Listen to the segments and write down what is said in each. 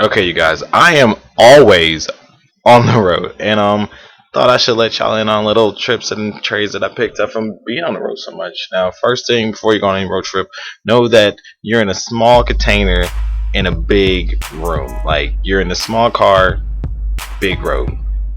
Okay, you guys, I am always on the road, and thought I should let y'all in on little trips and trades that I picked up from being on the road so much. Now, first thing before you go on any road trip, know that you're in a small container in a big room. Like you're in a small car, big road.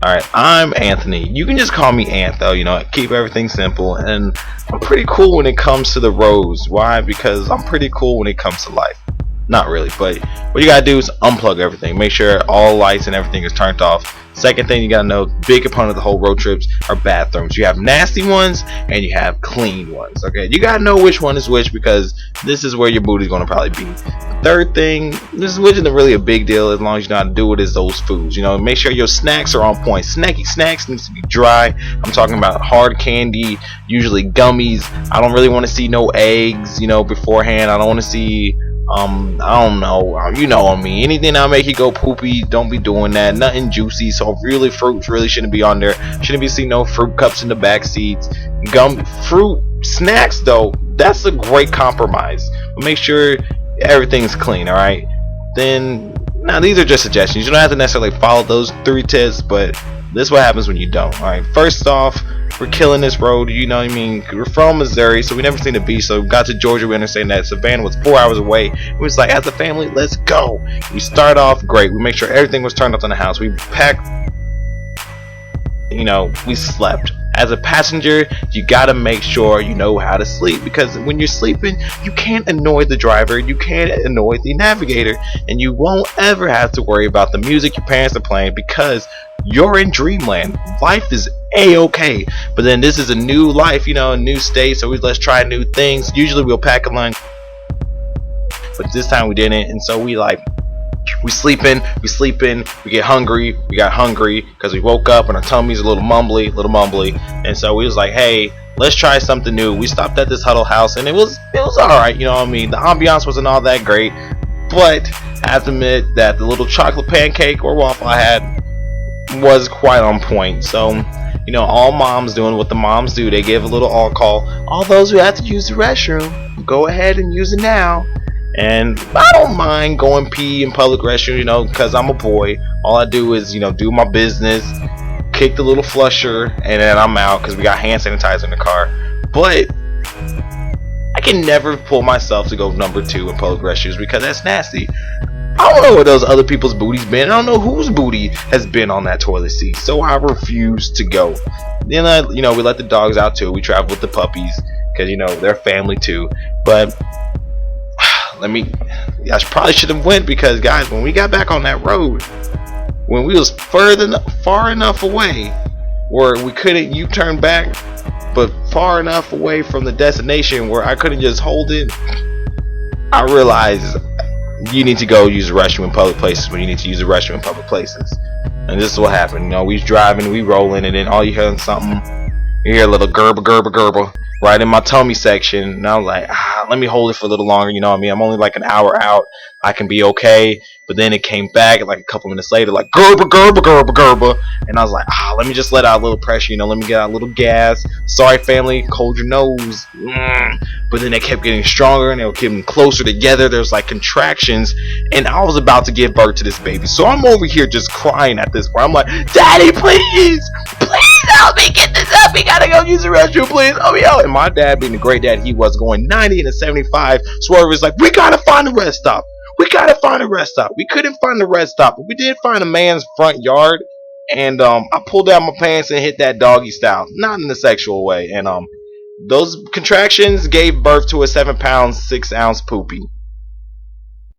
All right, I'm Anthony. You can just call me Antho. Keep everything simple, and I'm pretty cool when it comes to the roads. Why? Because I'm pretty cool when it comes to life. Not really, but what you gotta do is unplug everything. Make sure all lights and everything is turned off. Second thing you gotta know, big component of the whole road trips are bathrooms. You have nasty ones and you have clean ones. Okay, you gotta know which one is which because this is where your booty's gonna probably be. Third thing, which isn't really a big deal as long as you know how to do it, is those foods. Make sure your snacks are on point. Snacky snacks needs to be dry. I'm talking about hard candy, usually gummies. I don't really want to see no eggs, beforehand. I don't want to see I don't know, you know what I mean. Anything that'll make you go poopy, don't be doing that. Nothing juicy. So really, fruits really shouldn't be on there. Shouldn't be seeing no fruit cups in the back seats. Fruit snacks though, that's a great compromise. But make sure everything's clean. All right. Then now these are just suggestions. You don't have to necessarily follow those three tips, but this is what happens when you don't. All right. First off, we're killing this road. You know what I mean? We're from Missouri, so we never seen the beach. So we got to Georgia, we understand that Savannah was 4 hours away. We was like, as a family, let's go. We start off great. We make sure everything was turned up in the house. We packed. We slept. As a passenger, you gotta make sure you know how to sleep because when you're sleeping, you can't annoy the driver, you can't annoy the navigator, and you won't ever have to worry about the music your parents are playing because you're in dreamland. Life is a-okay, but then this is a new life, a new state, so let's try new things. Usually we'll pack a lunch, but this time we didn't, and so we sleeping, we get hungry, we got hungry because we woke up and our tummies a little mumbly, and so we was like, hey, let's try something new. We stopped at this Huddle House and it was alright, you know what I mean. The ambiance wasn't all that great, but I have to admit that the little chocolate pancake or waffle I had was quite on point. So all moms doing what the moms do, they give a little call. All those who have to use the restroom, go ahead and use it now. And I don't mind going pee in public restroom, because I'm a boy. All I do is, do my business, kick the little flusher, and then I'm out because we got hand sanitizer in the car. But I can never pull myself to go number 2 in public restrooms because that's nasty. I don't know where those other people's booty's been. I don't know whose booty has been on that toilet seat, so I refuse to go. Then we let the dogs out too. We travel with the puppies because they're family too. But I probably should have went because guys, when we got back on that road, when we was far enough away where we couldn't U-turn back, but far enough away from the destination where I couldn't just hold it, I realized you need to go use the restroom in public places when you need to use the restroom in public places. And this is what happened. We driving, we rolling, and then all you hear is something. You hear a little gerber right in my tummy section, and I was like, let me hold it for a little longer. You know what I mean? I'm only like an hour out. I can be okay. But then it came back like a couple minutes later, like gerber, and I was like, let me just let out a little pressure. Let me get out a little gas. Sorry, family, hold your nose. But then they kept getting stronger, and they were getting closer together. There's like contractions, and I was about to give birth to this baby. So I'm over here just crying at this point. I'm like, Daddy, please help me get this up. We gotta go use the restroom, please. Help me out. And my dad, being the great dad he was, going 90 and a 75, Swerve was like, we gotta find a rest stop. We couldn't find the rest stop, but we did find a man's front yard. And I pulled down my pants and hit that doggy style, not in a sexual way. And those contractions gave birth to a 7-pound 6-ounce poopy.